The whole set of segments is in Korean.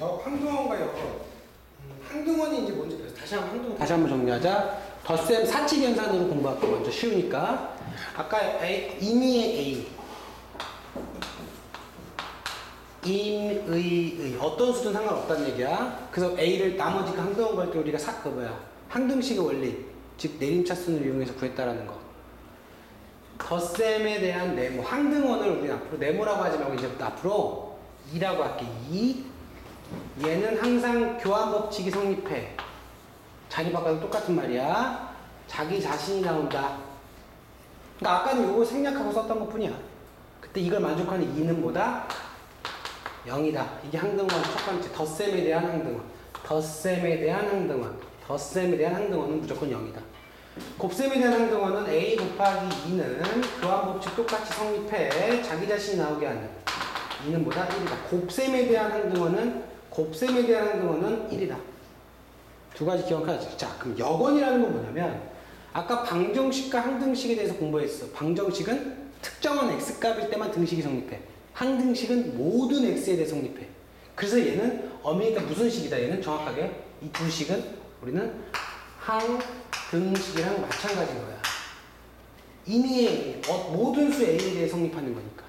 항등원과 여건. 항등원이 이제 뭔지 그래서 다시 한번 정리하자. 덧셈 사칙연산으로 공부할게 먼저 쉬우니까. 아까 임의의 A. 임의의 어떤 수든 상관없다는 얘기야. 그래서 A를 나머지 그 항등원 구할 때 우리가 항등식의 원리, 즉 내림차순을 이용해서 구했다라는 거. 덧셈에 대한 네모, 항등원을 우리는 앞으로 네모라고 하지 말고 이제부터 앞으로 2라고 할게. 2. 얘는 항상 교환법칙이 성립해. 자리 바꿔도 똑같은 말이야. 자기 자신이 나온다. 그러니까 아까는 요거 생략하고 썼던 것 뿐이야. 그때 이걸 만족하는 2는 뭐다? 0이다. 이게 항등원 첫 번째. 덧셈에 대한 항등원. 덧셈에 대한 항등원. 덧셈에 대한 항등원은 무조건 0이다. 곱셈에 대한 항등원은 A 곱하기 2는 교환법칙 똑같이 성립해. 자기 자신이 나오게 하는. 2는 뭐다? 1이다. 곱셈에 대한 항등원은 1이다. 두 가지 기억하자. 자, 그럼 여건이라는 건 뭐냐면 아까 방정식과 항등식에 대해서 공부했어. 방정식은 특정한 x값일 때만 등식이 성립해. 항등식은 모든 x에 대해 성립해. 그래서 얘는 어미니까 무슨 식이다. 얘는 정확하게 이 두 식은 우리는 항등식이랑 마찬가지인 거야. 임의의 모든 수 a에 대해 성립하는 거니까.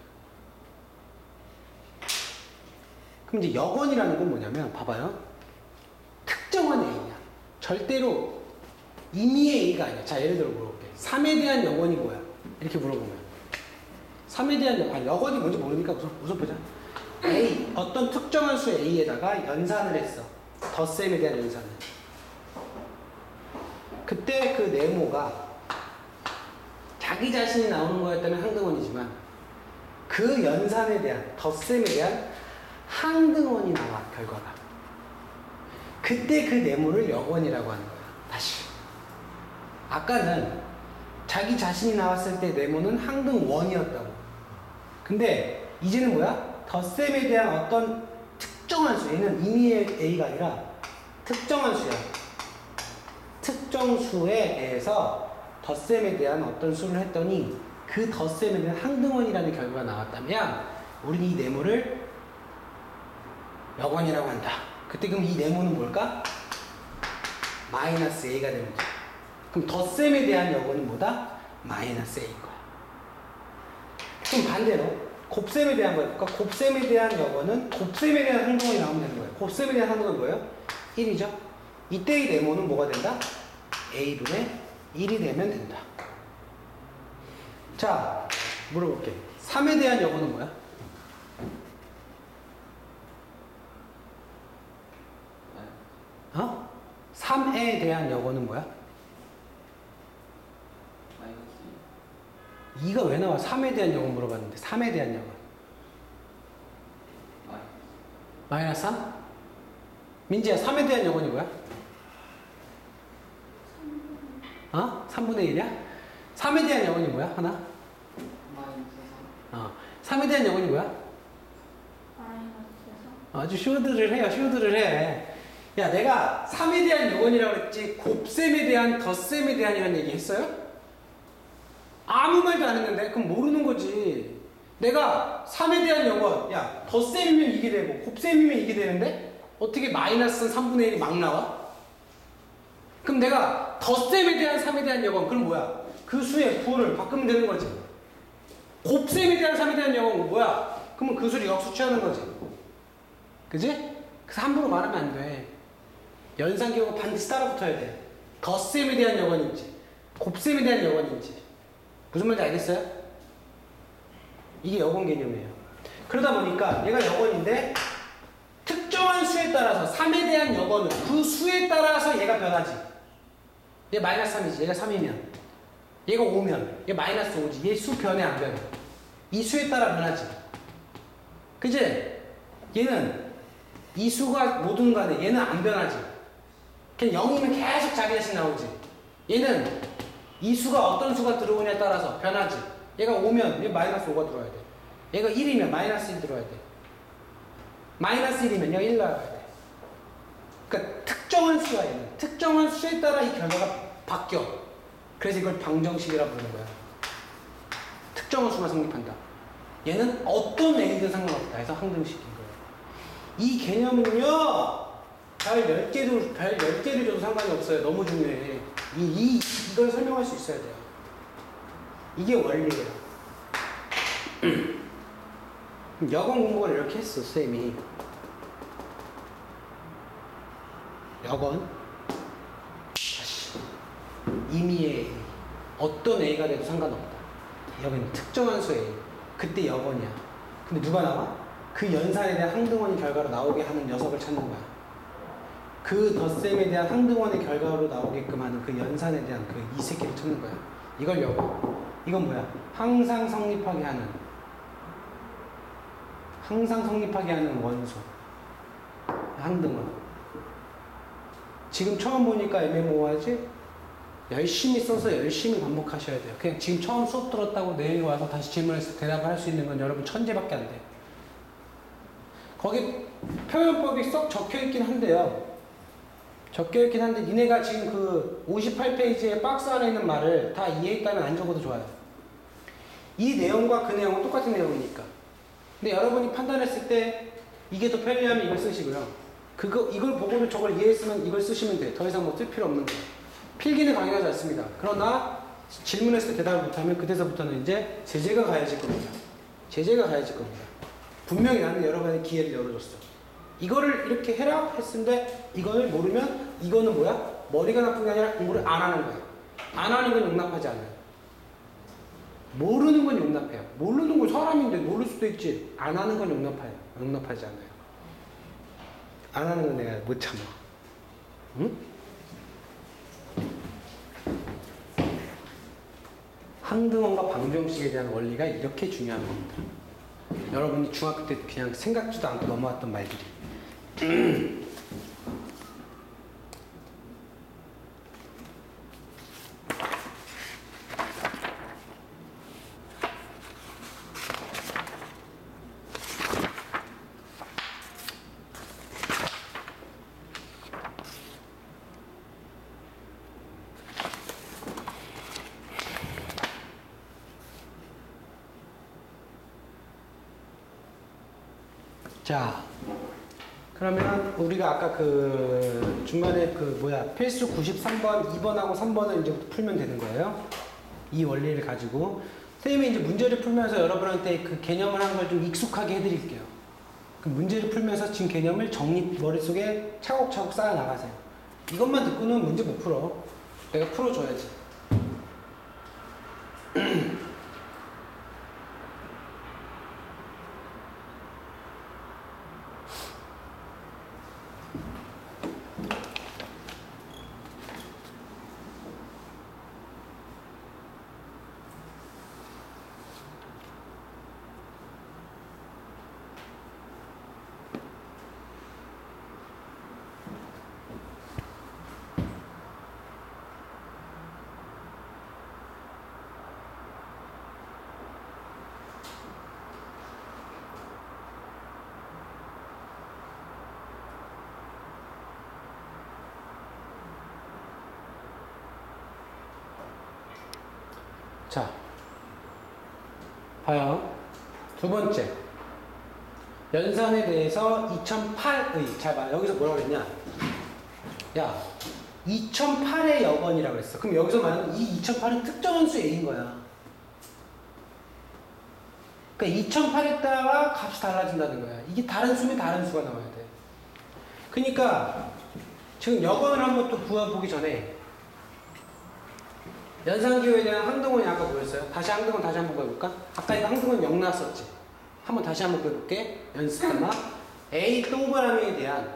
그럼 이제 여건이라는 건 뭐냐면 봐봐요. 특정한 a야. 절대로 임의의 a가 아니야. 자, 예를 들어 물어볼게. 3에 대한 여건이 뭐야? 이렇게 물어보면 3에 대한 여건이 뭔지 모르니까 우선 보자. a 어떤 특정한 수 a에다가 연산을 했어. 덧셈에 대한 연산을. 그때 그 네모가 자기 자신이 나오는 거였다면 항등원이지만 그 연산에 대한 덧셈에 대한 항등원이 나와. 결과가. 그때 그 네모를 여건이라고 하는 거야. 다시. 아까는 자기 자신이 나왔을 때 네모는 항등원이었다고. 근데 이제는 뭐야? 덧셈에 대한 어떤 특정한 수. 얘는 임의의 a가 아니라 특정한 수야. 특정 수에 대해서 덧셈에 대한 어떤 수를 했더니 그 덧셈에 대한 항등원이라는 결과가 나왔다면 우리는 이 네모를 여건이라고 한다. 그때 그럼 이 네모는 뭘까? 마이너스 a가 되는 거야. 그럼 덧셈에 대한 여건은 뭐다? 마이너스 a인 거야. 그럼 반대로 곱셈에 대한 거야. 그러니까 곱셈에 대한 여건은 곱셈에 대한 항등원이 나오면 되는 거예요. 곱셈에 대한 항등원은 뭐예요? 1이죠. 이때의 네모는 뭐가 된다? a분의 1이 되면 된다. 자, 물어볼게. 3에 대한 여건은 뭐야? 3에 대한 여건은 뭐야? 2가 왜 나와? 3에 대한 여건 물어봤는데 3에 대한 여건 마이너스 3? 민지야, 3에 대한 여건이 뭐야? 3분의 1이야? 3에 대한 여건이 뭐야? 하나? 마이너스 3. 3에 대한 여건이 뭐야? 마이너스 3. 아주 쇼드를 해요. 쇼드를 해. 야, 내가 3에 대한 여건이라고 했지 곱셈에 대한 덧셈에 대한이라는 얘기 했어요? 아무 말도 안 했는데? 그럼 모르는 거지. 내가 3에 대한 여건, 야, 덧셈이면 이게 되고 곱셈이면 이게 되는데 어떻게 마이너스 3분의 1이 막 나와? 그럼 내가 덧셈에 대한 3에 대한 여건, 그럼 뭐야? 그 수의 부호를 바꾸면 되는 거지. 곱셈에 대한 3에 대한 여건 뭐야? 그러면 그 수를 역수 취하는 거지. 그지? 그래서 함부로 말하면 안 돼. 연산기호가 반드시 따라붙어야 돼. 덧셈에 대한 여건인지 곱셈에 대한 여건인지. 무슨 말인지 알겠어요? 이게 여건 개념이에요. 그러다 보니까 얘가 여건인데 특정한 수에 따라서 3에 대한 여건은 그 수에 따라서 얘가 변하지. 얘 마이너스 3이지. 얘가 3이면 얘가 5면 얘 마이너스 5지. 얘 수 변해 안 변해? 이 수에 따라 변하지. 그치? 얘는 이 수가 뭐든 간에 얘는 안 변하지. 그냥 0이면 계속 자기 자신 나오지. 얘는 이 수가 어떤 수가 들어오냐에 따라서 변하지. 얘가 5면 얘 마이너스 5가 들어와야 돼. 얘가 1이면 마이너스 1 들어와야 돼. 마이너스 1이면 얘가 1 나와야 돼. 그러니까 특정한 수야. 얘는 특정한 수에 따라 이 결과가 바뀌어. 그래서 이걸 방정식이라고 부르는 거야. 특정한 수만 성립한다. 얘는 어떤 a든 상관없다 해서 항등식인 거예요. 이 개념은요, 별 10개를 줘도 상관이 없어요. 너무 중요해. 이걸 설명할 수 있어야 돼요. 이게 원리예요. 여건 공부를 이렇게 했어, 쌤이. 여건. 다시. 임의의 A. 어떤 A가 돼도 상관없다. 여기는 특정한 수 A. 그때 여건이야. 근데 누가 나와? 그 연산에 대한 항등원이 결과로 나오게 하는 녀석을 찾는 거야. 그 덧셈에 대한 항등원의 결과로 나오게끔 하는 그 연산에 대한 그 이 새끼를 찾는 거야. 이걸 여건. 이건 뭐야? 항상 성립하게 하는 원소. 항등원. 지금 처음 보니까 애매모호하지? 열심히 써서 열심히 반복하셔야 돼요. 그냥 지금 처음 수업 들었다고 내일 와서 다시 질문해서 대답을 할 수 있는 건 여러분 천재밖에 안 돼요. 거기 표현법이 썩 적혀있긴 한데요. 적혀있긴 한데 니네가 지금 그 58페이지에 박스 안에 있는 말을 다 이해했다면 안 적어도 좋아요. 이 내용과 그 내용은 똑같은 내용이니까. 근데 여러분이 판단했을 때 이게 더 편리하면 이걸 쓰시고요. 이걸 보고도 저걸 이해했으면 이걸 쓰시면 돼요. 더 이상 뭐 쓸 필요 없는 거예요. 필기는 강요하지 않습니다. 그러나 질문했을 때 대답을 못하면 그때서부터는 이제 제재가 가해질 겁니다. 제재가 가해질 겁니다. 분명히 나는 여러분의 기회를 열어줬어. 이거를 이렇게 해라 했는데 이거를 모르면 이거는 뭐야? 머리가 나쁜 게 아니라 공부를 안 하는 거야. 안 하는 건 용납하지 않아요. 모르는 건 용납해요. 모르는 건 사람인데 모를 수도 있지. 안 하는 건 용납하지 않아요. 안 하는 건 내가 못 참아. 응? 항등원과 방정식에 대한 원리가 이렇게 중요한 겁니다. 여러분이 중학교 때 그냥 생각지도 않고 넘어왔던 말들이. 자, 그러면 우리가 아까 그 중간에 필수 93번, 2번하고 3번을 이제부터 풀면 되는 거예요. 이 원리를 가지고. 선생님이 이제 문제를 풀면서 여러분한테 그 개념을 한 걸 좀 익숙하게 해드릴게요. 그 문제를 풀면서 지금 개념을 머릿속에 차곡차곡 쌓아 나가세요. 이것만 듣고는 문제 못 풀어. 내가 풀어줘야지. 자, 봐요. 두 번째. 연산에 대해서 2008의, 잘 봐. 여기서 뭐라고 그랬냐? 야, 2008의 여건이라고 그랬어. 그럼 여기서 말하는 이 2008은 특정한 수 A인 거야. 그러니까 2008에 따라 값이 달라진다는 거야. 이게 다른 수면 다른 수가 나와야 돼. 그러니까 지금 여건을 한번 또 구해보기 전에 연산기호에 대한 항등원이 아까 뭐였어요? 다시 항등원 다시 한번 구해볼까? 아까 이거 항등원 0 나왔었지? 한번 다시 한번 구해볼게. 연습삼아. A 동그라미에 대한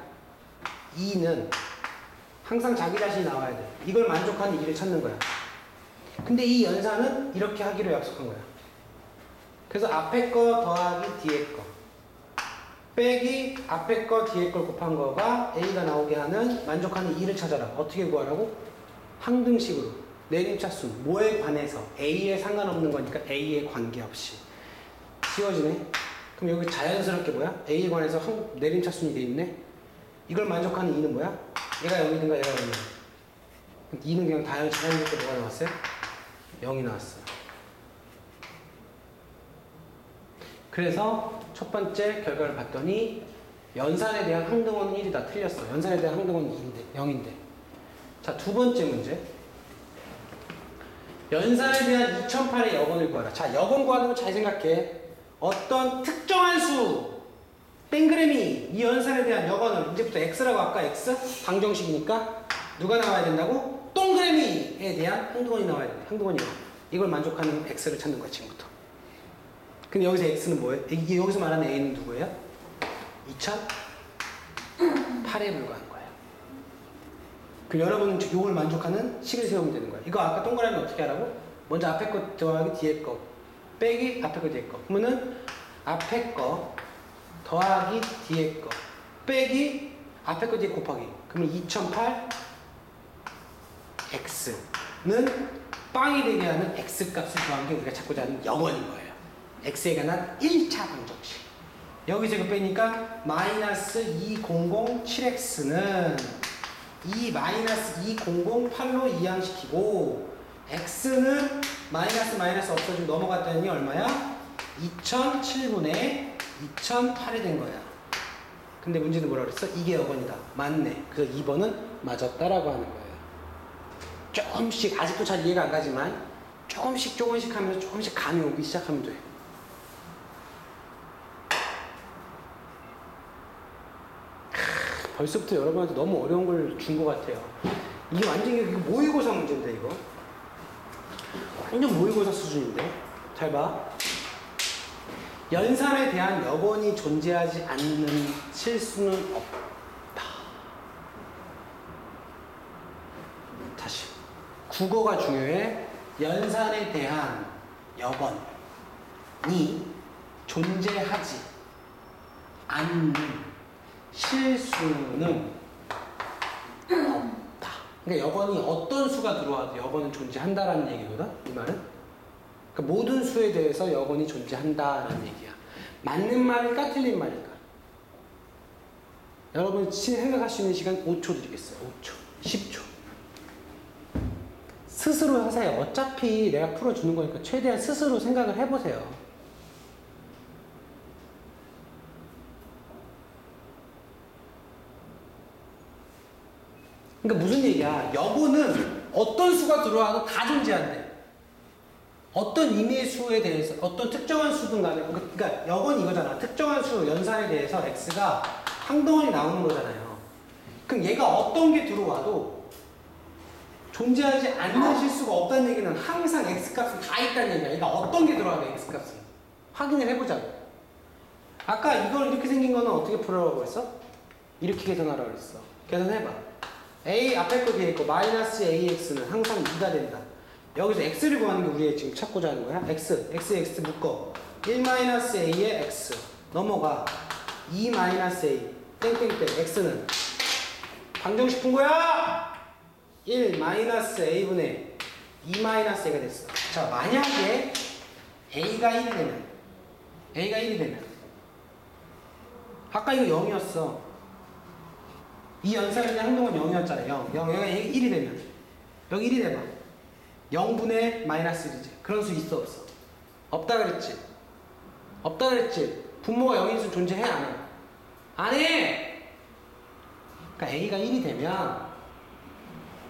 2는 항상 자기 자신이 나와야 돼. 이걸 만족하는 2를 찾는 거야. 근데 이 연산은 이렇게 하기로 약속한 거야. 그래서 앞에 거 더하기 뒤에 거 빼기 앞에 거 뒤에 걸 곱한 거가 A가 나오게 하는 만족하는 2를 찾아라. 어떻게 구하라고? 항등식으로. 내림차수 뭐에 관해서 A에 상관없는 거니까 A에 관계없이 지워지네. 그럼 여기 자연스럽게 뭐야? A에 관해서 내림차순이 돼 있네. 이걸 만족하는 2는 뭐야? 얘가 0이든가 얘가 0이든가. 2는 그냥 자연스럽게 뭐가 나왔어요? 0이 나왔어요. 그래서 첫 번째 결과를 봤더니 연산에 대한 항등원은 1이다. 틀렸어. 연산에 대한 항등원은 2인데, 0인데. 자, 두 번째 문제. 연산에 대한 2008의 여건을 구하라. 자, 여건 구하는 거 잘 생각해. 어떤 특정한 수, 땡그레미, 이 연산에 대한 여건을, 이제부터 x라고 할까? x? 방정식이니까 누가 나와야 된다고? 동그라미에 대한 항등원이 나와야 돼. 항등원이 나와. 이걸 만족하는 x를 찾는 거야, 지금부터. 근데 여기서 x는 뭐예요? 이게 여기서 말하는 a는 누구예요? 2008에 불과한 거예요. 그럼 여러분은 이걸 만족하는 식을 세우면 되는 거예요. 이거 아까 동그라미 어떻게 하라고? 먼저 앞에 거 더하기 뒤에 거 빼기 앞에 거 뒤에 거. 그러면은 앞에 거 더하기 뒤에 거 빼기 앞에 거 뒤에 곱하기. 그러면 2008 x는 빵이 되게 하는 x 값을 구한 게 우리가 찾고자 하는 여건인 거예요. x에 관한 1차 방정식. 여기서 이거 빼니까 마이너스 2007x는 이 마이너스 2008로 이항시키고 x는 마이너스 마이너스 없어지고 넘어갔더니 얼마야? 2007분의 2008이 된 거야. 근데 문제는 뭐라 그랬어? 이게 여건이다. 맞네. 그래서 2번은 맞았다라고 하는 거예요. 조금씩 아직도 잘 이해가 안 가지만 조금씩 하면서 조금씩 감이 오기 시작하면 돼. 벌써부터 여러분한테 너무 어려운 걸 준 것 같아요. 이게 완전히 이거 모의고사 문제인데 이거. 완전 모의고사 수준인데. 잘 봐. 연산에 대한 여건이 존재하지 않는 실수는 없다. 다시. 국어가 중요해. 연산에 대한 여건이 존재하지 않는 실수는 없다. 그러니까 여건이 어떤 수가 들어와도 여건은 존재한다라는 얘기거든. 이 말은. 그러니까 모든 수에 대해서 여건이 존재한다라는 얘기야. 맞는 말일까 틀린 말일까? 여러분 생각할 수 있는 시간 5초 드리겠어요. 5초, 10초. 스스로 하세요. 어차피 내가 풀어주는 거니까 최대한 스스로 생각을 해보세요. 그러니까 무슨 얘기야? 여건은 어떤 수가 들어와도 다 존재한대. 어떤 임의의 수에 대해서, 어떤 특정한 수든 간에, 그러니까 여건이 이거잖아. 특정한 수, 연산에 대해서 x가 항등원이 나오는 거잖아요. 그럼 얘가 어떤 게 들어와도 존재하지 않는 실수가 없다는 얘기는 항상 x값은 다 있다는 얘기야. 얘가 어떤 게 들어와도 x값은. 확인을 해보자고. 아까 이걸 이렇게 생긴 거는 어떻게 풀으라고 했어? 이렇게 계산하라고 했어. 계산해봐. a 앞에 거 뒤에 거 마이너스 ax는 항상 2가 된다. 여기서 x를 구하는 게 우리가 지금 찾고자 하는 거야. x 묶어. 1 마이너스 a에 x 넘어가 2 마이너스 a 땡땡땡 x는 방정식 푼 거야. 1 마이너스 a분의 2 마이너스 a가 됐어. 자, 만약에 a가 1이 되면 아까 이거 0이었어. 이 연산에 대한 항등은 0이었잖아요. 0. 여기가 1이 되면 여기 1이 돼봐. 0분의 마이너스 1이지. 그런 수 있어 없어? 없다 그랬지? 없다 그랬지? 분모가 0인 수 존재해 안 해? 안 해! 그러니까 a가 1이 되면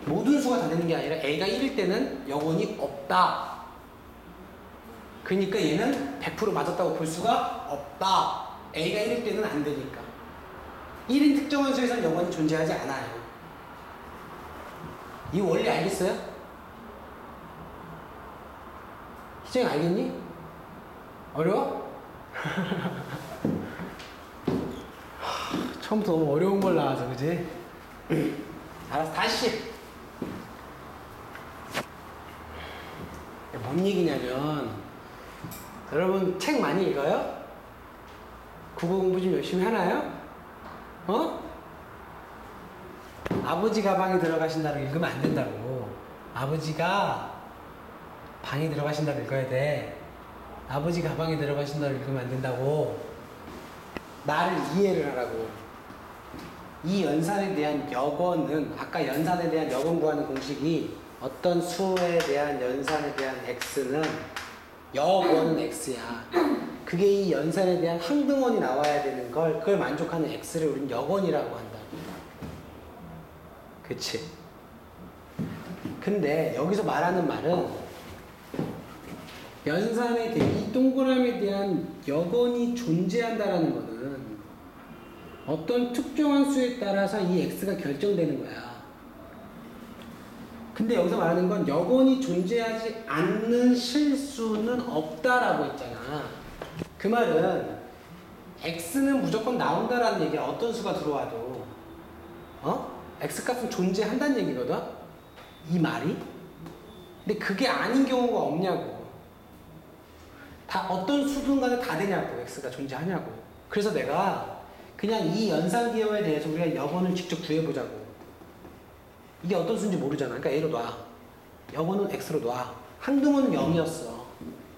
모든 수가 다 되는 게 아니라 a가 1일 때는 여건이 없다. 그러니까 얘는 100% 맞았다고 볼 수가 없다. a가 1일 때는 안 되니까. 1인 특정한 수에서는 여건이 존재하지 않아요. 이 원리 알겠어요? 희정이 알겠니? 어려워? 처음부터 너무 어려운 걸 나와서 그지? 알았어, 다시. 뭔 얘기냐면 여러분 책 많이 읽어요? 국어 공부 좀 열심히 하나요? 어? 아버지 가방에 들어가신다고 읽으면 안 된다고. 아버지가 방에 들어가신다고 읽어야 돼. 아버지 가방에 들어가신다고 읽으면 안 된다고. 나를 이해를 하라고. 이 연산에 대한 여건은 아까 연산에 대한 여건 구하는 공식이 어떤 수에 대한 연산에 대한 x는 여건은 x야. 그게 이 연산에 대한 항등원이 나와야 되는 걸, 그걸 만족하는 x를 우리는 여건이라고 한다. 그치? 근데 여기서 말하는 말은 연산에 대한 이 동그라미에 대한 여건이 존재한다라는 거는 어떤 특정한 수에 따라서 이 x가 결정되는 거야. 근데 여기서 말하는 건 여건이 존재하지 않는 실수는 없다라고 했잖아. 그 말은 x는 무조건 나온다라는 얘기야. 어떤 수가 들어와도 x값은 존재한다는 얘기거든. 이 말이. 근데 그게 아닌 경우가 없냐고. 다 어떤 수든 간에 다 되냐고. x가 존재하냐고. 그래서 내가 그냥 이 연산기호에 대해서 우리가 여건을 직접 구해보자고. 이게 어떤 수인지 모르잖아. 그러니까 A로 놔. 여건은 X로 놔. 항등원은 0이었어.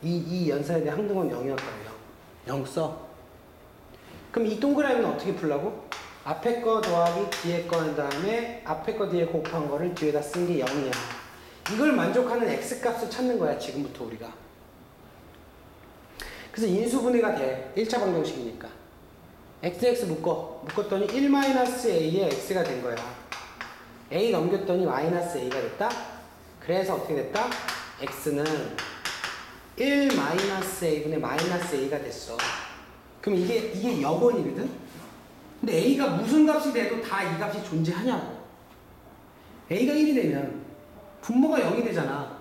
이 연산에 대한 항등원은 0이었다고요. 0 써. 그럼 이 동그라미는 어떻게 풀라고? 앞에 거 더하기 뒤에 거 한 다음에 앞에 거 뒤에 곱한 거를 뒤에다 쓴 게 0이야. 이걸 만족하는 X값을 찾는 거야. 지금부터 우리가. 그래서 인수분해가 돼. 1차 방정식이니까. XX 묶었더니 1-A의 X가 된 거야. A 넘겼더니 마이너스 A가 됐다? 그래서 어떻게 됐다? X는 1-A분의 마이너스 A가 됐어. 그럼 이게 여건이거든? 근데 A가 무슨 값이 돼도 다 이 값이 존재하냐고. A가 1이 되면 분모가 0이 되잖아.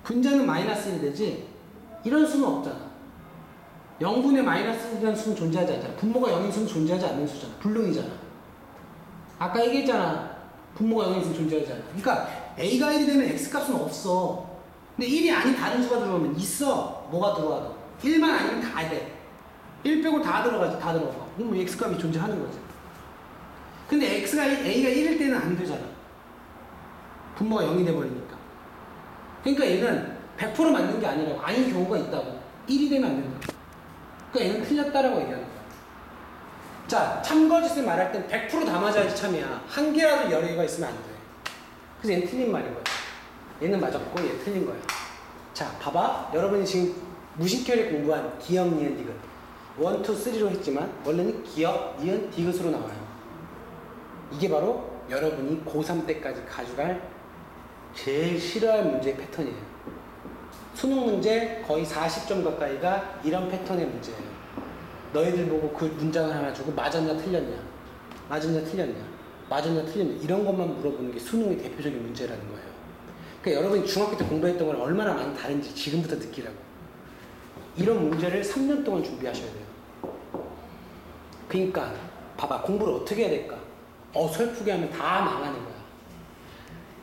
분자는 마이너스 1이 되지? 이런 수는 없잖아. 0분의 마이너스 1이라는 수는 존재하지 않잖아. 분모가 0인 수는 존재하지 않는 수잖아. 불능이잖아. 아까 얘기했잖아. 분모가 0인 수는 존재하지 않아. 그러니까 A가 1이 되면 X값은 없어. 근데 1이 아닌 다른 수가 들어오면 있어. 뭐가 들어와도. 1만 아니면 다 돼. 1 빼고 다 들어가지. 다 들어가. 그럼 X값이 존재하는 거지. 근데 A가 1일 때는 안 되잖아. 분모가 0이 돼버리니까. 그러니까 얘는 100% 맞는 게 아니라고. 아닌 경우가 있다고. 1이 되면 안 된다. 그러니까 얘는 틀렸다라고 얘기하는 거야. 자, 참거짓을 말할 땐 100% 다 맞아야지 참이야. 한 개라도 여러 개가 있으면 안 돼. 그래서 얘는 틀린 말인 거야. 얘는 맞았고 얘 틀린 거야. 자, 봐봐. 여러분이 지금 무식혈에 공부한 기역, 니은, 디귿 1, 2, 3로 했지만 원래는 기역, 니은, 디귿으로 나와요. 이게 바로 여러분이 고3 때까지 가져갈 제일 싫어할 문제의 패턴이에요. 수능 문제 거의 40점 가까이가 이런 패턴의 문제예요. 너희들 보고 그 문장을 하나 주고 맞았냐 틀렸냐, 맞았냐 틀렸냐, 맞았냐 틀렸냐 이런 것만 물어보는 게 수능의 대표적인 문제라는 거예요. 그러니까 여러분이 중학교 때 공부했던 걸 얼마나 많이 다른지 지금부터 느끼라고. 이런 문제를 3년 동안 준비하셔야 돼요. 그러니까 봐봐, 공부를 어떻게 해야 될까? 어설프게 하면 다 망하는 거야.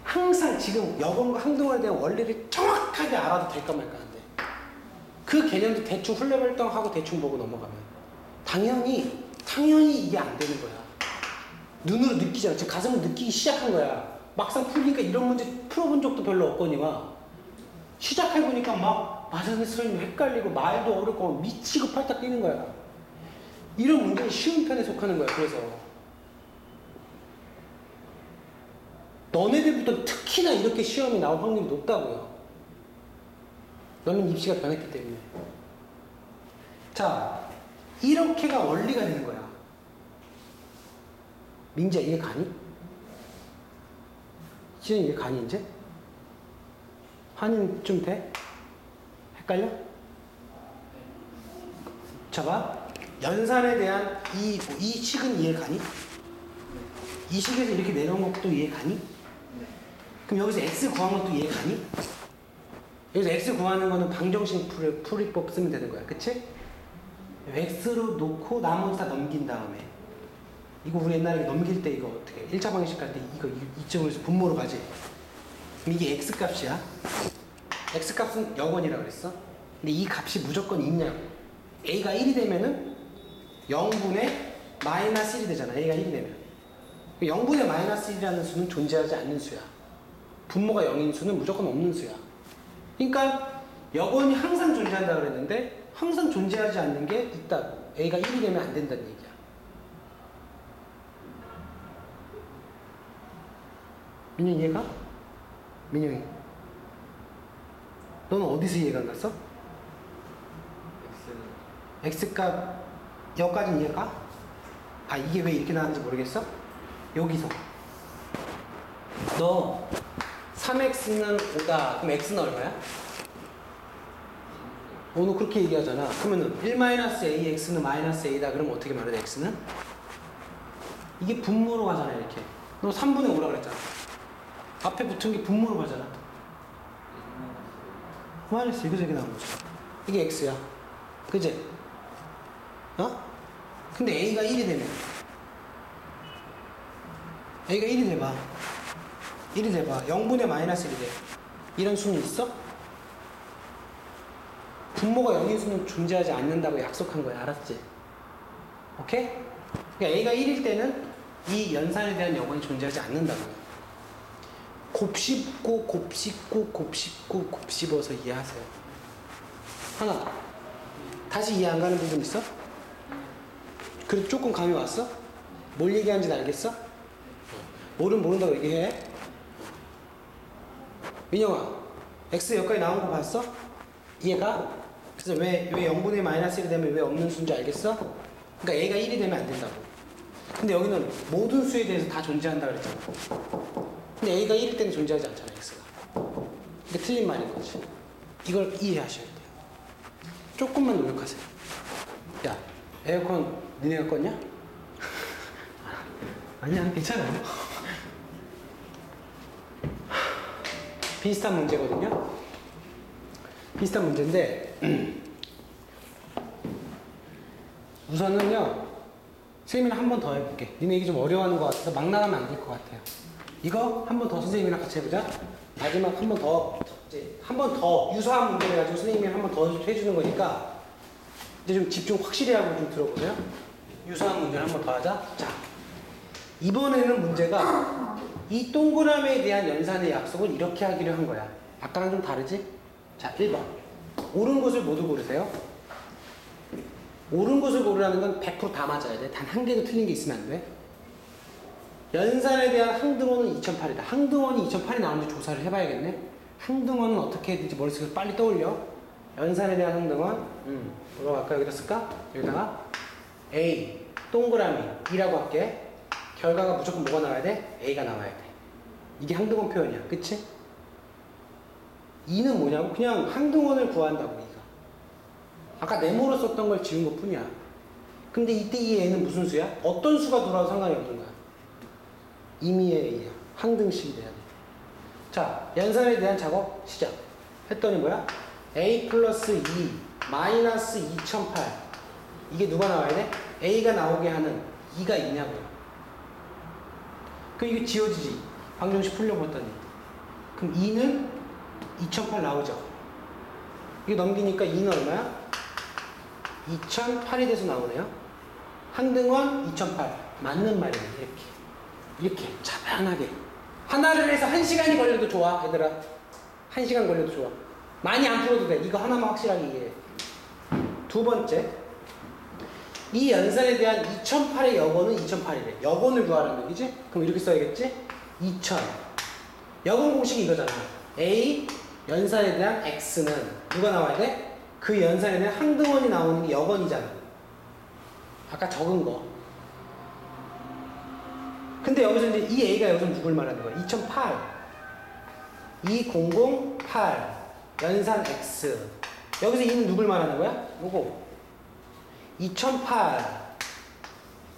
항상 지금 여건과 항등원에 대한 원리를 정확하게 알아도 될까 말까 한데, 그 개념도 대충 훌레벌떡하고 대충 보고 넘어가면 당연히 이게 안 되는 거야. 눈으로 느끼잖아. 지금 가슴으로 느끼기 시작한 거야. 막상 풀니까 이런 문제 풀어본 적도 별로 없거니와 시작해보니까 막 맞아는 쓰러지면 헷갈리고 말도 어렵고 미치고 팔딱 뛰는 거야. 이런 문제는 쉬운 편에 속하는 거야. 그래서 너네들부터 특히나 이렇게 시험이 나올 확률이 높다고요. 너는 입시가 변했기 때문에. 자, 이렇게가 원리가 되는 거야. 민지야, 이해 가니? 시현이 이해 가니 이제? 한이는 좀 돼? 헷갈려? 자, 봐. 연산에 대한 이 식은 이해 가니? 이 식에서 이렇게 내려온 것도 이해 가니? 그럼 여기서 x 구한 것도 이해 가니? 여기서 x 구하는 거는 방정식 풀이법 쓰면 되는 거야. 그치? x로 놓고 나머지 다 넘긴 다음에, 이거 우리 옛날에 넘길 때 이거 어떻게 1차 방정식 할 때 이거 이쪽으로 해서 분모로 가지. 그럼 이게 x값이야. x값은 여건이라고 그랬어. 근데 이 값이 무조건 있냐고. a가 1이 되면은 0분의 마이너스 1이 되잖아. a가 1이 되면 0분의 마이너스 1이라는 수는 존재하지 않는 수야. 분모가 0인 수는 무조건 없는 수야. 그러니까 여건이 항상 존재한다고 그랬는데 항상 존재하지 않는 게 있다. a가 1이 되면 안 된다는 얘기야. 민영이 이해가? 민영이, 너는 어디서 이해가 안 갔어? x값 여기까지는 이해가? 아 이게 왜 이렇게 나왔는지 모르겠어? 여기서 너 3x는 5다. 그럼 x는 얼마야? 오늘 그렇게 얘기하잖아. 그러면은 1-ax는 -a다. 그러면 어떻게 말해? x는? 이게 분모로 가잖아. 이렇게. 너 3분의 5라 그랬잖아. 앞에 붙은 게 분모로 가잖아. 마이너스 이거 저기 나온 거죠. 이게 x야. 그지? 어? 근데 a가 1이 되면 a가 1이 돼봐. 1이 돼봐. 0분의 -1이 돼. 이런 수는 있어? 분모가 0인 수는 존재하지 않는다고 약속한 거야. 알았지? 오케이? 그러니까 a가 1일 때는 이 연산에 대한 여건이 존재하지 않는다고. 곱씹고 곱씹고 곱씹고 곱씹어서 이해하세요. 하나. 다시 이해 안 가는 부분 있어? 그래도 조금 감이 왔어? 뭘 얘기하는지 알겠어? 모른다고 얘기해. 민영아, x 여기까지 나온 거 봤어? 이해가? 그래서 왜 0분의 -1이 되면 왜 없는 수인지 알겠어? 그러니까 a가 1이 되면 안 된다고. 근데 여기는 모든 수에 대해서 다 존재한다 그랬잖아. 근데 a가 1일 때는 존재하지 않잖아, x가. 이게 틀린 말인 거지. 이걸 이해하셔야 돼요. 조금만 노력하세요. 야, 에어컨 니네가 껐냐? 아니야, 괜찮아요. 비슷한 문제거든요. 비슷한 문제인데 우선은요 선생님이랑 한 번 더 해볼게. 니네 이게 좀 어려워하는 것 같아서 막 나가면 안 될 것 같아요. 이거 한 번 더 선생님이랑 같이 해보자. 마지막 한 번 더, 이제 한 번 더 유사한 문제를 가지고 선생님이 한 번 더 해주는 거니까 이제 좀 집중 확실히 하고 좀 들어보세요. 유사한 문제를 한 번 더 하자. 자, 이번에는 문제가 이 동그라미에 대한 연산의 약속을 이렇게 하기로 한 거야. 아까랑 좀 다르지? 자, 1번. 옳은 것을 모두 고르세요. 옳은 것을 고르라는 건 100% 다 맞아야 돼. 단 한 개도 틀린 게 있으면 안 돼. 연산에 대한 항등원은 2008이다. 항등원이 2008이 나오는지 조사를 해봐야겠네. 항등원은 어떻게 해야 되지? 머릿속에서 빨리 떠올려. 연산에 대한 항등원. 뭐라고 할까? 여기다 쓸까? 여기다가 A, 동그라미, 2라고 할게. 결과가 무조건 뭐가 나와야 돼? A가 나와야 돼. 이게 항등원 표현이야. 그치? 2는 뭐냐고? 그냥 항등원을 구한다고, 2가. 아까 네모로 썼던 걸 지운 것 뿐이야. 근데 이때 이 A는 무슨 수야? 어떤 수가 들어와도 상관이 없는 거야. 임의의 A야. 항등식이 돼야 돼. 자, 연산에 대한 작업 시작. 했더니 뭐야? A 플러스 2 마이너스 2008. 이게 누가 나와야 돼? A가 나오게 하는 2가 있냐고요. 그럼 이게 지워지지. 방정식 풀려봤더니. 그럼 2는 2008 나오죠. 이게 넘기니까 2는 얼마야? 2008이 돼서 나오네요. 항등원 2008. 맞는 말이에요. 이렇게 차분하게. 하나를 해서 1시간이 걸려도 좋아, 얘들아. 1시간 걸려도 좋아. 많이 안 풀어도 돼. 이거 하나만 확실하게 이해해. 두 번째. 이 연산에 대한 2008의 여건은 2008이래. 여건을 구하라는 얘기지? 그럼 이렇게 써야겠지? 2000. 여건 공식이 이거잖아. A 연산에 대한 X는 누가 나와야 돼? 그 연산에 대한 항등원이 나오는 게 여건이잖아. 아까 적은 거. 근데 여기서 이제 이 A가 여기서 누굴 말하는 거야? 2008. 2008 연산 X. 여기서 이는 누굴 말하는 거야? 요거. 2008.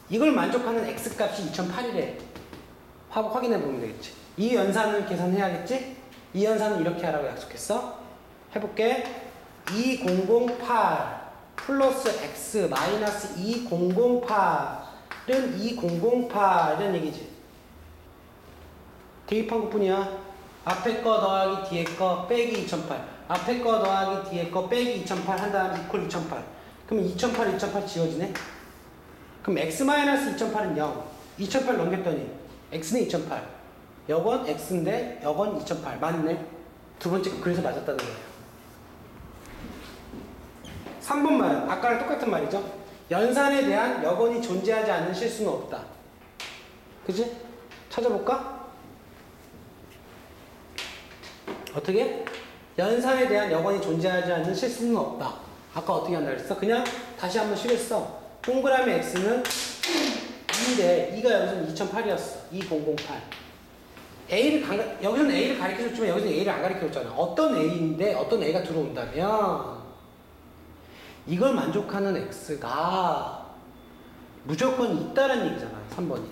이걸 만족하는 X값이 2008이래. 확인해 보면 되겠지. 이 연산을 계산해야겠지? 이 연산은 이렇게 하라고 약속했어. 해볼게. 2008 플러스 X 마이너스 2008은 2008 이런 얘기지. 대입한 것 뿐이야. 앞에 거 더하기 뒤에 거 빼기 2008. 앞에 거 더하기 뒤에 거 빼기 2008 한 다음에 이퀄 2008. 그럼 2008, 2008 지워지네? 그럼 x-2008은 0. 2008 넘겼더니 x는 2008. 여건 x인데 여건 2008. 맞네. 두 번째 거 그래서 맞았다는 거예요. 3번 말은 아까랑 똑같은 말이죠. 연산에 대한 여건이 존재하지 않는 실수는 없다. 그치? 찾아볼까? 어떻게? 연산에 대한 여건이 존재하지 않는 실수는 없다. 아까 어떻게 한다 그랬어? 그냥 다시 한번 실했어. 동그라미 x는 2인데 2가 여기서는 2008이었어. 2008. 여기서는 a를 가리켜줬지만 여기서는 a를 안 가리켜줬잖아. 어떤 a인데 어떤 a가 들어온다면 이걸 만족하는 x가 무조건 있다는 얘기잖아. 3번이.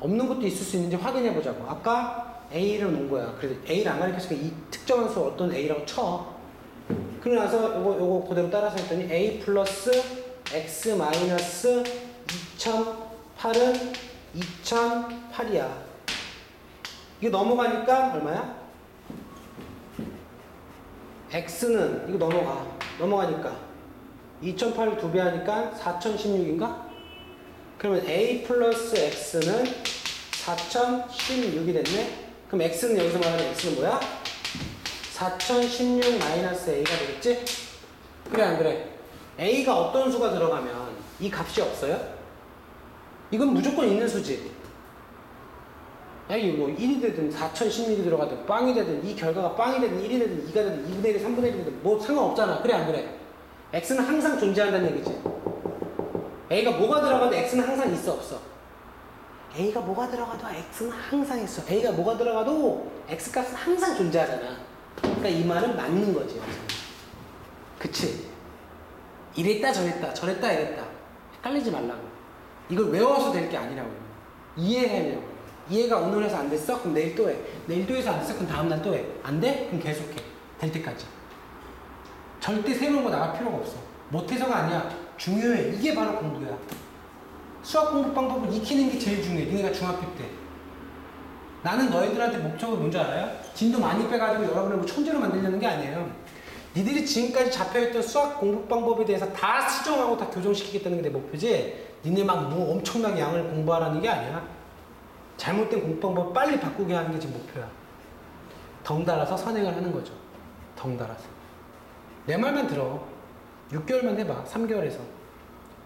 없는 것도 있을 수 있는지 확인해 보자고. 아까 a를 놓은 거야. 그래서 a를 안 가리켰으니까 이 특정한 수 어떤 a라고 쳐. 그러고 나서 요거 그대로 따라서 했더니 a 플러스 x 마이너스 2008은 2008이야. 이게 넘어가니까 얼마야? x는 이거 넘어가니까 2008을 2배 하니까 4016인가? 그러면 a 플러스 x는 4016이 됐네? 그럼 x는 여기서 말하는 x는 뭐야? 4016 마이너스 a가 되겠지? 그래 안 그래? a가 어떤 수가 들어가면 이 값이 없어요? 이건 무조건 있는 수지. 아니 뭐 1이 되든 4016이 들어가든 빵이 되든 이 결과가 빵이 되든 1이 되든 2가 되든 2분의 1, 3분의 1이 되든 뭐 상관없잖아. 그래 안 그래? x는 항상 존재한다는 얘기지. a가 뭐가 들어가도 x는 항상 있어 없어? a가 뭐가 들어가도 x는 항상 있어. a가 뭐가 들어가도 x값은 항상 존재하잖아. 그러니까 이 말은 맞는 거지. 그치? 이랬다 저랬다 이랬다. 헷갈리지 말라고. 이걸 외워서 될 게 아니라고. 이해하려고. 이해가 오늘 해서 안 됐어? 그럼 내일 또 해. 내일 또 해서 안 됐어? 그럼 다음날 또 해. 안 돼? 그럼 계속해. 될 때까지. 절대 새로운 거 나갈 필요가 없어. 못해서가 아니야. 중요해. 이게 바로 공부야. 수학 공부 방법을 익히는 게 제일 중요해. 니네가 중학교 때. 나는 너희들한테 목적을 뭔지 알아요? 진도 많이 빼가지고 여러분을 뭐 천재로 만들려는 게 아니에요. 니들이 지금까지 잡혀있던 수학 공부 방법에 대해서 다 수정하고 다 교정시키겠다는 게 내 목표지. 니네 막 뭐 엄청나게 양을 공부하라는 게 아니야. 잘못된 공부 방법 빨리 바꾸게 하는 게 지금 목표야. 덩달아서 선행을 하는 거죠. 덩달아서. 내 말만 들어. 6개월만 해봐. 3개월에서.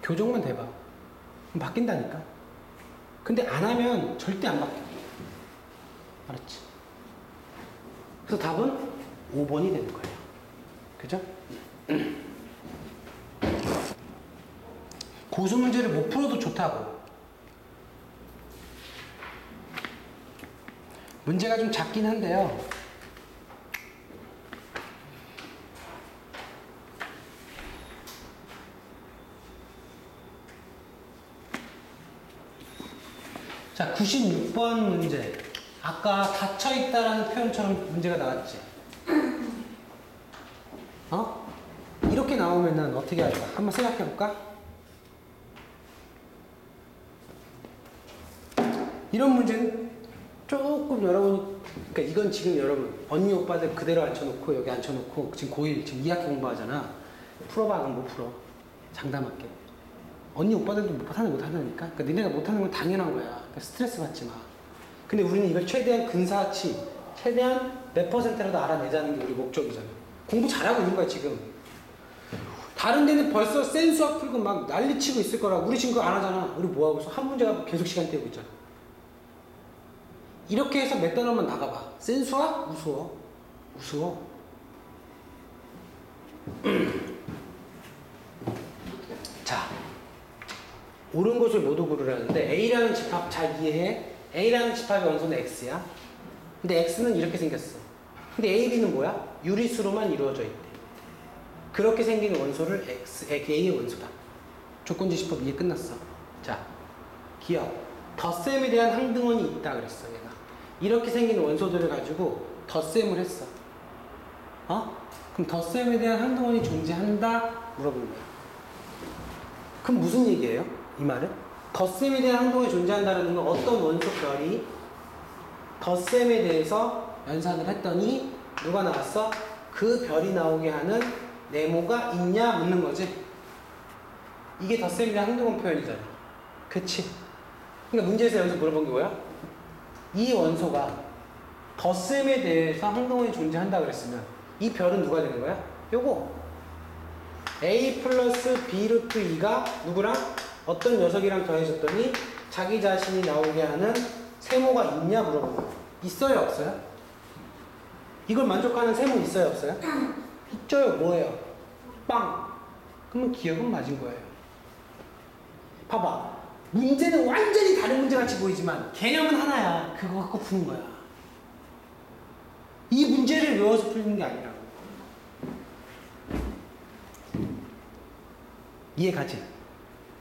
교정만 돼봐. 그럼 바뀐다니까. 근데 안 하면 절대 안 바뀌어. 알았지? 그래서 답은 5번이 되는 거예요. 그죠? 고수 문제를 못 풀어도 좋다고. 문제가 좀 작긴 한데요. 자, 96번 문제. 아까 닫혀있다라는 표현처럼 문제가 나왔지? 어? 이렇게 나오면은 어떻게 할까? 한번 생각해볼까? 이런 문제는 조금 여러분이, 그러니까 이건 지금 여러분, 언니 오빠들 그대로 앉혀놓고, 여기 앉혀놓고, 지금 고1, 지금 2학기 공부하잖아. 풀어봐, 그럼 못 풀어. 장담할게. 언니 오빠들도 못하니까. 그러니까 니네가 못하는 건 당연한 거야. 그러니까 스트레스 받지 마. 근데 우리는 이걸 최대한 근사치, 최대한 몇 %라도 알아내자는 게 우리 목적이잖아. 공부 잘하고 있는 거야, 지금. 다른 데는 벌써 센 수학 풀고 막 난리치고 있을 거라. 우리 지금 그거 안 하잖아. 우리 뭐 하고 있어? 한 문제 갖고 계속 시간 때우고 있잖아. 이렇게 해서 몇 단원만 나가봐. 센 수학? 우스워. 자, 옳은 것을 모두 고르라는데 A라는 집합 잘 이해해? A라는 집합의 원소는 X야. 근데 X는 이렇게 생겼어. 근데 A, B는 뭐야? 유리수로만 이루어져 있대. 그렇게 생긴 원소를 A의 원소다. 조건지시법 이해 끝났어. 자, 기억. 덧셈에 대한 항등원이 있다 그랬어, 얘가. 이렇게 생긴 원소들을 가지고 덧셈을 했어. 그럼 덧셈에 대한 항등원이 존재한다? 물어보는 거야. 그럼 무슨 얘기예요? 이 말은? 덧셈에 대한 항등원이 존재한다는 건 어떤 원소별이 덧셈에 대해서 연산을 했더니 누가 나왔어? 그 별이 나오게 하는 네모가 있냐 묻는 거지. 이게 덧셈에 대한 항등원 표현이잖아. 그치? 그러니까 문제에서 여기서 물어본 게 뭐야? 이 원소가 덧셈에 대해서 항등원이 존재한다 그랬으면 이 별은 누가 되는 거야? 요거 A 플러스 B 루트 2가 누구랑? 어떤 녀석이랑 더해졌더니 자기 자신이 나오게 하는 세모가 있냐 물어보는 거야. 있어요 없어요? 이걸 만족하는 세모 있어요 없어요? 있죠요. 뭐예요? 빵. 그러면 기억은 맞은 거예요. 봐봐. 문제는 완전히 다른 문제 같이 보이지만 개념은 하나야. 그거 갖고 푸는 거야. 이 문제를 외워서 풀는 게 아니라고. 이해가지?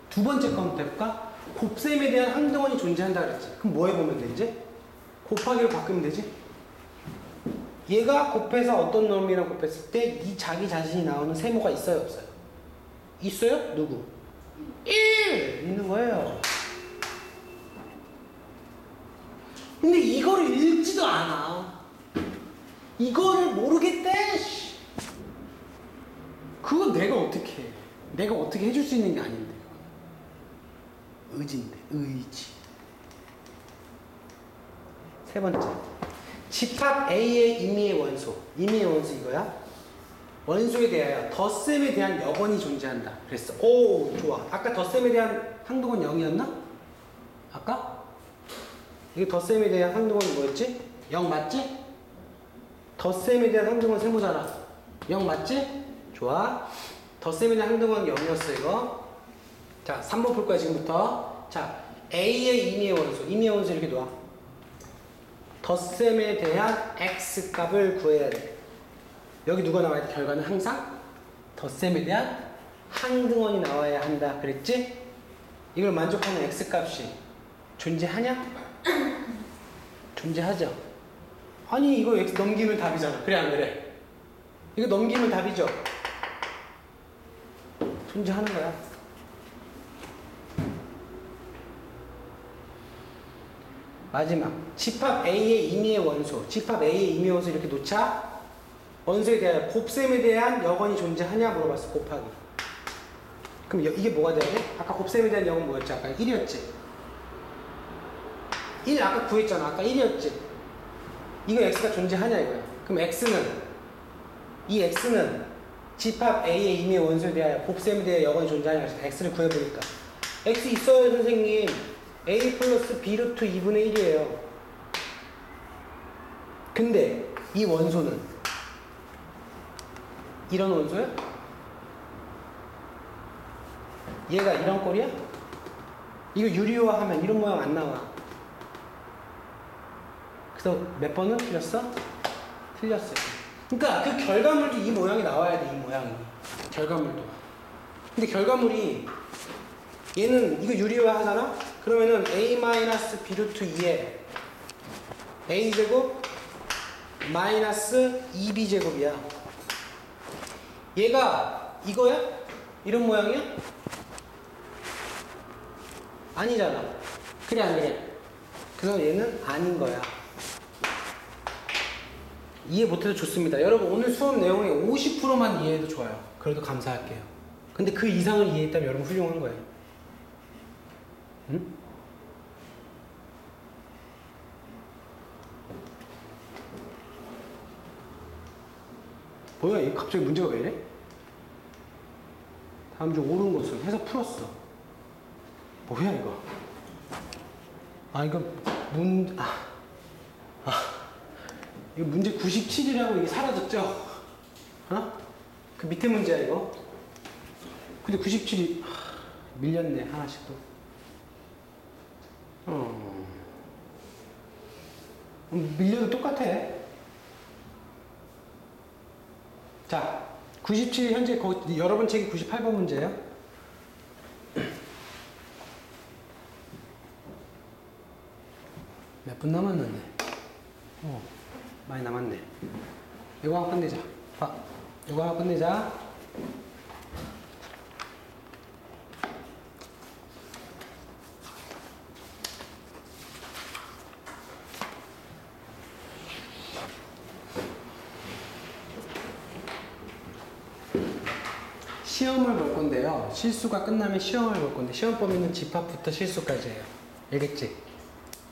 두 번째 거부터 해볼까? 곱셈에 대한 항등원이 존재한다 그랬지. 그럼 뭐 해보면 되지? 곱하기로 바꾸면 되지? 얘가 곱해서 어떤 놈이랑 곱했을 때 이 자기 자신이 나오는 세모가 있어요, 없어요? 있어요? 누구? 1! 있는 거예요. 근데 이거를 읽지도 않아. 이거를 모르겠대. 그거 내가 어떻게 해? 내가 어떻게 해줄 수 있는 게 아닌데. 의지인데, 의지. 세 번째. 집합 A의 임의의 원소. 임의의 원소 이거야. 원소에 대하여 덧셈에 대한 여건이 존재한다. 그랬어. 오, 좋아. 아까 덧셈에 대한 항등원 0이었나? 아까? 이게 덧셈에 대한 항등원이 뭐였지? 0 맞지? 덧셈에 대한 항등원 세모잖아. 0 맞지? 좋아. 덧셈에 대한 항등원 0이었어, 이거. 자, 3번 볼 거야, 지금부터. 자, A의 임의의 원소. 임의의 원소 이렇게 놔. 덧셈에 대한 x 값을 구해야 돼. 여기 누가 나와야 돼? 결과는 항상 덧셈에 대한 항등원이 나와야 한다. 그랬지? 이걸 만족하는 x 값이 존재하냐? 존재하죠. 아니 이거 x 넘기면 답이잖아. 그래 안 그래? 이거 넘기면 답이죠. 존재하는 거야. 마지막 집합 A의 임의의 원소. 집합 A의 임의의 원소 이렇게 놓자. 원소에 대하여 곱셈에 대한 여건이 존재하냐 물어봤어. 곱하기. 그럼 이게 뭐가 돼야 돼? 아까 곱셈에 대한 여건 뭐였지? 아까 1이었지? 1 아까 구했잖아. 아까 1이었지? 이거 x가 존재하냐 이거야. 그럼 x는 이 x는 집합 A의 임의의 원소에 대하여 곱셈에 대해 여건이 존재하냐 그래서 x를 구해보니까 x 있어요 선생님. a 플러스 b 루트 2분의 1이에요. 근데 이 원소는 이런 원소야? 얘가 이런 꼴이야? 이거 유리화하면 이런 모양 안 나와. 그래서 몇 번은 틀렸어? 틀렸어요. 그러니까 그 결과물도 이 모양이 나와야 돼. 이 모양이. 결과물도. 근데 결과물이 얘는 이거 유리화 하잖아? 그러면은 a-b 루트 2에 a제곱 마이너스 2b제곱이야. 얘가 이거야? 이런 모양이야? 아니잖아. 그래 안 그래? 그래서 얘는 아닌 거야. 이해 못해도 좋습니다. 여러분 오늘 수업 내용의 50%만 이해해도 좋아요. 그래도 감사할게요. 근데 그 이상을 이해했다면 여러분 훌륭한 거예요. 응? 뭐야 이거 갑자기 문제가 왜 이래? 다음 주 옳은 것을 해서 풀었어. 뭐야 이거? 아 이거 이거 문제 97이라고 이게 사라졌죠? 어? 그 밑에 문제야 이거. 근데 97이 밀렸네 하나씩 또. 밀려도 똑같아. 자, 97 현재 여러분 책이 98번 문제예요. 몇 분 남았는데? 많이 남았네. 이거 하나 끝내자. 봐, 이거 하나 끝내자. 시험을 볼 건데요. 실수가 끝나면 시험을 볼 건데 시험 범위는 집합부터 실수까지예요. 알겠지?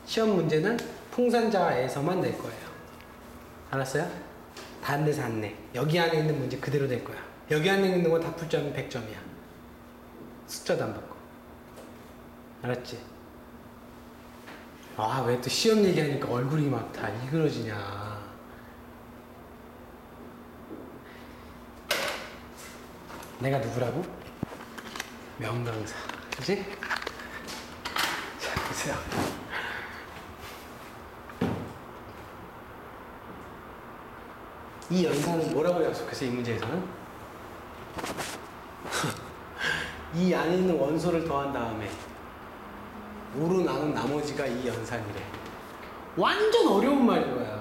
시험 문제는 풍산자에서만 낼 거예요. 알았어요? 다른 데서 안 내. 여기 안에 있는 문제 그대로 낼 거야. 여기 안에 있는 건 다 풀점이 100점이야. 숫자도 안 바꿔. 알았지? 아, 왜 또 시험 얘기하니까 얼굴이 막 다 일그러지냐. 내가 누구라고? 명강사. 그치? 자, 보세요. 이 연산은 뭐라고 약속했어요, 이 문제에서는? 이 안에 있는 원소를 더한 다음에 5로 나눈 나머지가 이 연산이래. 완전 어려운 말인 거야.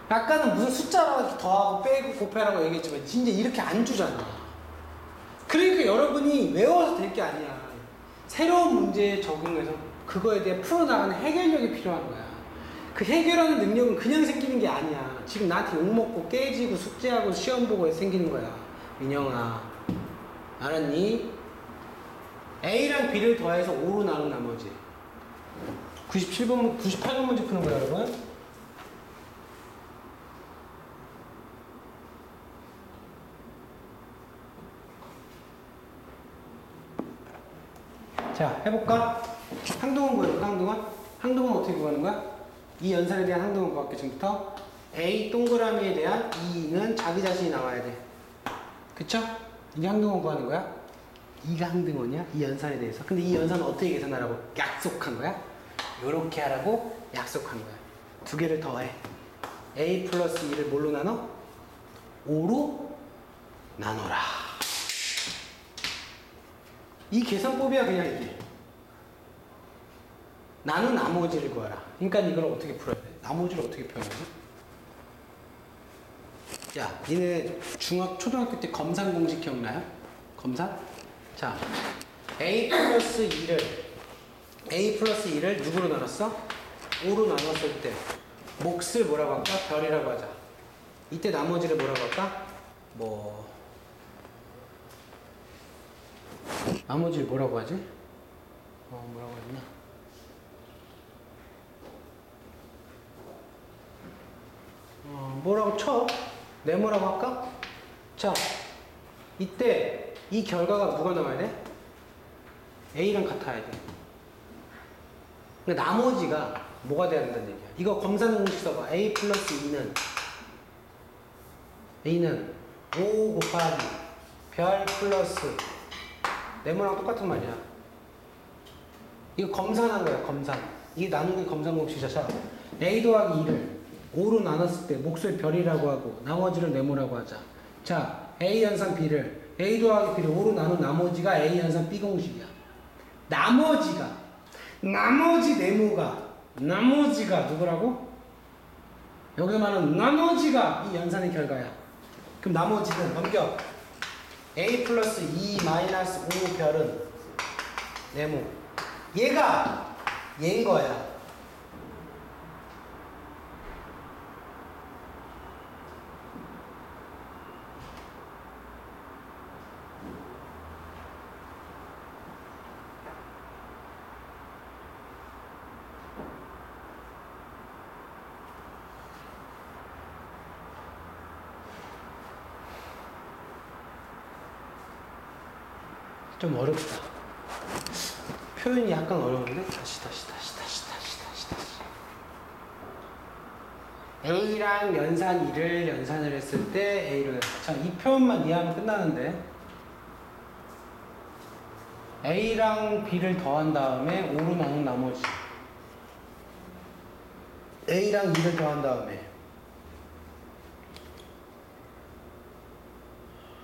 아까는 무슨 숫자로 더하고 빼고 곱해라고 얘기했지만 진짜 이렇게 안 주잖아. 그러니까 여러분이 외워서 될 게 아니야. 새로운 문제에 적응해서 그거에 대해 풀어나가는 해결력이 필요한 거야. 그 해결하는 능력은 그냥 생기는 게 아니야. 지금 나한테 욕먹고 깨지고 숙제하고 시험 보고 생기는 거야. 민영아, 알았니? A랑 B를 더해서 5로 나눈 나머지 98번 문제 푸는 거야, 여러분. 자, 해볼까? 항동은 뭐야, 항동은? 항동은 어떻게 구하는 거야? 이 연산에 대한 항동은 구할게, 지금부터. A 동그라미에 대한 2는 자기 자신이 나와야 돼. 그쵸? 이게 항등원 구하는 거야? 이가 항등원이야? 이 연산에 대해서. 근데 이 연산은 어떻게 계산하라고 약속한 거야? 요렇게 하라고 약속한 거야. 두 개를 더해. A 플러스 2를 뭘로 나눠? 5로 나눠라. 이 계산법이야, 그냥 이게. 나는 나머지를 구하라. 그러니까 이걸 어떻게 풀어야 돼? 나머지를 어떻게 표현하지? 야, 니네 초등학교 때 검산 공식 기억나요? 검산? 자, A 플러스 2를 누구로 나눴어? 5로 나눴을 때 몫을 뭐라고 할까? 별이라고 하자. 이때 나머지를 뭐라고 할까? 나머지를 뭐라고 하지? 뭐라고 하냐? 뭐라고 쳐? 네모라고 할까? 자, 이때 이 결과가 누가 나와야 돼? A랑 같아야 돼. 그러니까 나머지가 뭐가 돼야 된다는 얘기야. 이거 검산 공식 써봐. A 플러스 2는 5 곱하기 별 플러스 네모랑 똑같은 말이야. 이거 검산한 거야, 검산. 이게 나누는 게 검산 공식이야. 자, A 더하기 2를 5로 나눴을 때 몫을 별이라고 하고 나머지를 네모라고 하자. 자, A 연산 B를 A 더하기 B를 5로 나눈 나머지가 A 연산 B 공식이야. 나머지 나머지가 누구라고? 여기 말하는 나머지가 이 연산의 결과야. 그럼 나머지는 넘겨. A 플러스 2 마이너스 5 별은 네모. 얘가 얘인 거야. 좀 어렵다. 표현이 약간 어려운데? 다시. A랑 연산 2를 연산을 했을 때 A를. 자, 이 표현만 이해하면 끝나는데. A랑 B를 더한 다음에 5로 나눈 나머지. A랑 2를 더한 다음에.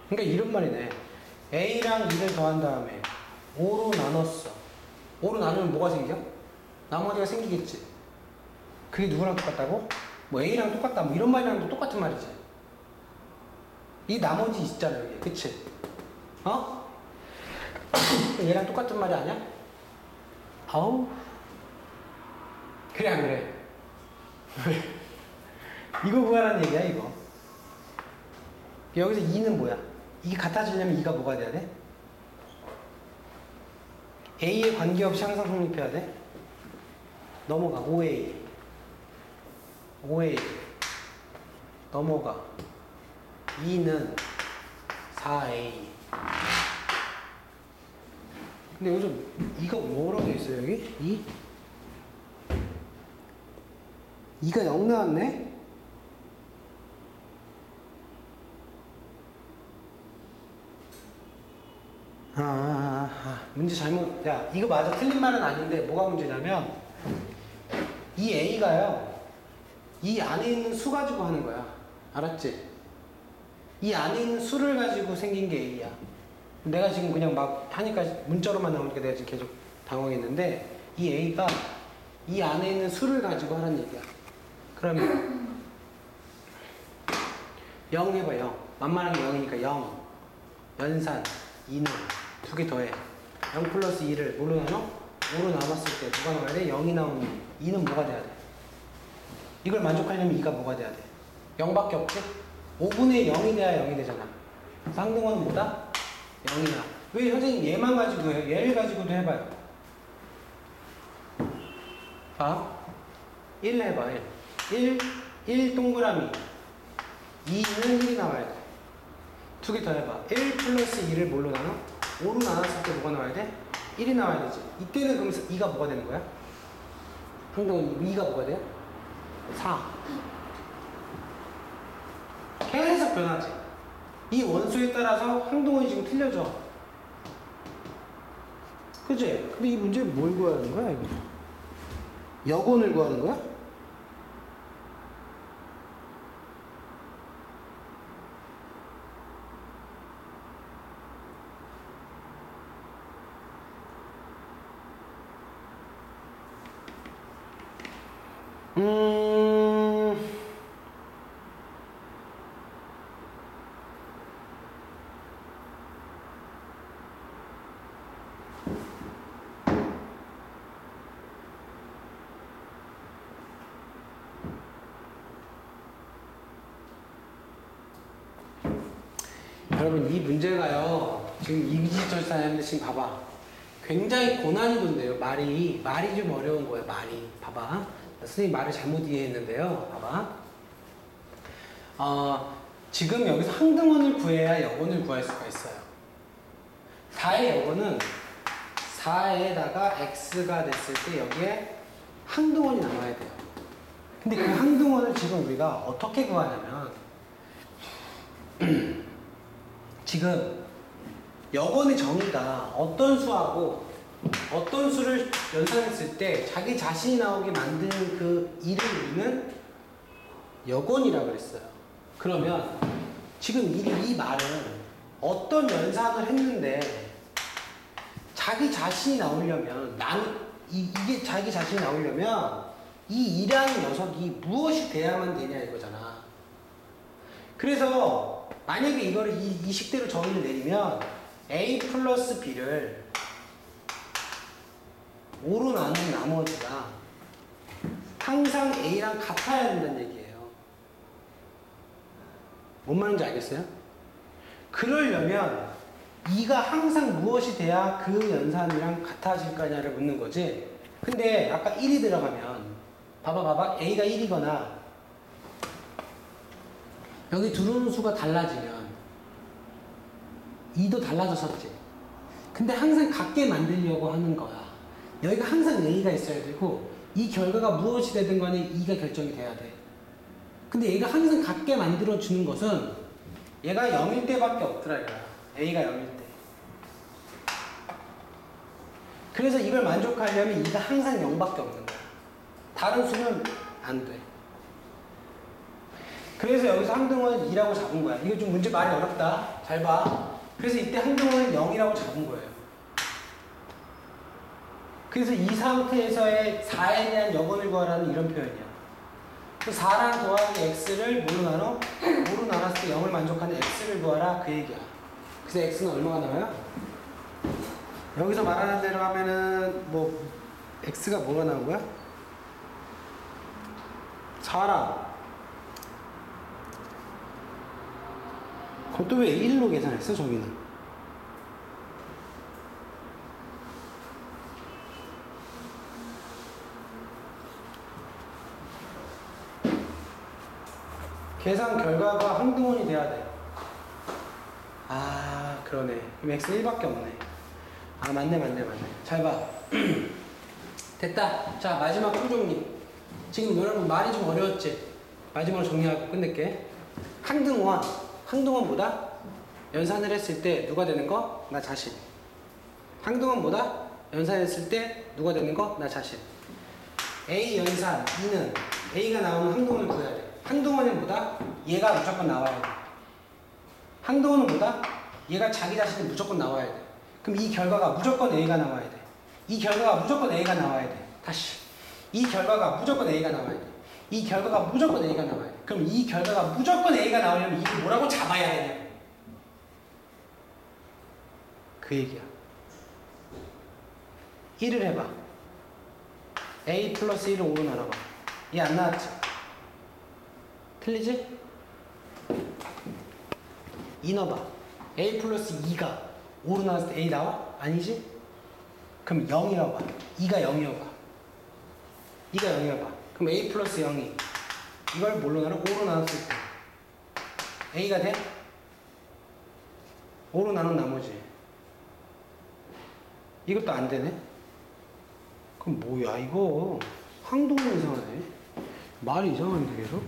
그러니까 이런 말이네. A랑 2를 더한 다음에 5로 나눴어. 5로 나누면 뭐가 생겨? 나머지가 생기겠지. 그게 누구랑 똑같다고? A랑 똑같다. 이런 말이랑도 똑같은 말이지. 이 나머지 있잖아, 여기. 그치? 얘랑 똑같은 말이 아니야? 아우. 그래, 안 그래? 이거 구하라는 얘기야, 이거. 여기서 2는 뭐야? 이게 같아지려면 2가 뭐가 돼야 돼? A에 관계없이 항상 성립해야 돼? 넘어가. 5A 넘어가. 2는 4A. 근데 여기서 2가 뭐라고 돼 있어요, 여기? 2가 0 나왔네? 문제 잘못, 야, 이거 맞아. 틀린 말은 아닌데, 뭐가 문제냐면, 이 A가요, 이 안에 있는 수 가지고 하는 거야. 알았지? 이 안에 있는 수를 가지고 생긴 게 A야. 내가 지금 그냥 막 하니까 문자로만 나오니까 내가 지금 계속 당황했는데, 이 A가 이 안에 있는 수를 가지고 하는 얘기야. 그러면 0 해봐. 0 만만한 게 0이니까 0 연산 2는 두 개 더해. 0 플러스 2를 뭘로 나눠? 5로 나눴을 때 누가 나와야 돼? 0이 나오는 2는 뭐가 돼야 돼? 이걸 만족하려면 2가 뭐가 돼야 돼? 0밖에 없지? 5분의 0이 돼야 0이 되잖아. 상등호는 뭐다? 0이야. 왜 선생님 얘만 가지고 해요? 얘를 가지고도 해봐요. 봐. 1 해봐. 1 동그라미 2는 1이 나와야 돼. 두 개 더 해봐. 1 플러스 2를 뭘로 나눠? 5로 나눴을 때 뭐가 나와야 돼? 1이 나와야 되지. 이때는 그럼 2가 뭐가 되는 거야? 항동은 2가 뭐가 돼요? 4. 계속 변하지. 이 원소에 따라서 항동원이 지금 틀려져. 그치? 근데 이 문제 뭘 구하는 거야, 이거? 여건을 구하는 거야? 여러분 이 문제가요 지금 이지철사였는데 지금 봐봐 굉장히 고난이도인데요. 말이 좀 어려운 거예요. 말이 봐봐 선생님 말을 잘못 이해했는데요. 봐봐 지금 여기서 항등원을 구해야 여건을 구할 수가 있어요. 4의 여건은 4에다가 x가 됐을 때 여기에 항등원이 나와야 돼요. 근데 그 항등원을 지금 우리가 어떻게 구하냐면 지금 여건의 정의가 어떤 수하고 어떤 수를 연산했을 때 자기 자신이 나오게 만든 그 일을 우리는 여건이라고 그랬어요. 그러면 지금 이 말은 어떤 연산을 했는데 자기 자신이 나오려면 이게 자기 자신이 나오려면 이 일하는 녀석이 무엇이 돼야만 되냐 이거잖아. 그래서 만약에 이거를 이 식대로 정의를 내리면 A 플러스 B를 5로 나눈 나머지가 항상 A랑 같아야 된다는 얘기예요. 뭔 말인지 알겠어요? 그러려면 2가 항상 무엇이 돼야 그 연산이랑 같아질 거냐를 묻는 거지. 근데 아까 1이 들어가면 봐봐 A가 1이거나 여기 들어오는 수가 달라지면 2도 달라졌었지. 근데 항상 같게 만들려고 하는 거야. 여기가 항상 A가 있어야 되고 이 결과가 무엇이 되든 간에 2가 결정이 돼야 돼. 근데 얘가 항상 같게 만들어주는 것은 얘가 0일 때밖에 없더라 이거야. A가 0일 때. 그래서 이걸 만족하려면 2가 항상 0밖에 없는 거야. 다른 수는 안 돼. 그래서 여기서 항등원은 2라고 잡은 거야. 이거 좀 문제 말이 어렵다. 잘 봐. 그래서 이때 항등원은 0이라고 잡은 거예요. 그래서 이 상태에서의 4에 대한 여건을 구하라는 이런 표현이야. 그 4랑 더하기 x를 뭘로 나눠? 5로 나눴을 때 0을 만족하는 x를 구하라 그 얘기야. 그래서 x는 얼마가 나와요? 여기서 말하는 대로 하면은 뭐 x가 뭐가 나온 거야? 4랑 그것도 왜 1로 계산했어 저기는? 계산 결과가 항등원이 돼야 돼. 아 그러네. 그럼 x 1밖에 없네. 아 맞네. 잘 봐. 됐다. 자 마지막 풀정리. 지금 여러분 말이 좀 어려웠지? 마지막으로 정리하고 끝낼게. 항등원보다 연산을 했을 때 누가 되는 거? 나 자신. 항동은 뭐다? 연산했을 때 누가 되는 거? 나 자신. A 연산 2는 A가 나오는 항동을 구해야 돼. 항동원은 뭐다? 얘가 무조건 나와야 돼. 항동원은 뭐다? 얘가 자기 자신이 무조건 나와야 돼. 그럼 이 결과가 무조건 A가 나와야 돼. 이 결과가 무조건 A가 나와야 돼. 다시. 이 결과가 무조건 A가 나와야 돼. 이 결과가 무조건 A가 나와야 돼. 그럼 이 결과가 무조건 A가 나오려면 이걸 뭐라고 잡아야 되냐? 그 얘기야. 1을 해봐. A 플러스 1을 5로 나눠봐. 얘 안 나왔지? 틀리지? 2 넣어봐. A 플러스 2가 5로 나왔을 때 A 나와? 아니지? 그럼 0이라고 봐. 2가 0이라고 봐. 2가 0이라고 봐. 그럼 A 플러스 0이 이걸 뭘로 나눠? 5로 나눴을 때 A가 돼? 5로 나눈 나머지 이것도 안 되네? 그럼 뭐야 이거 항동도 이상하네. 말이 이상한데 계속?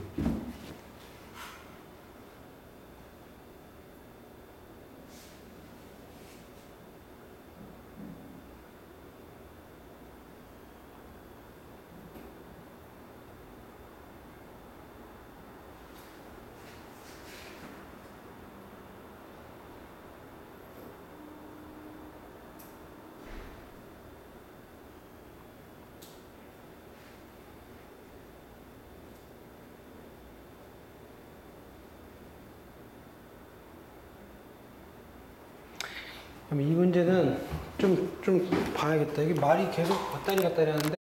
그럼 이 문제는 좀 봐야겠다. 이게 말이 계속 왔다리 갔다리 하는데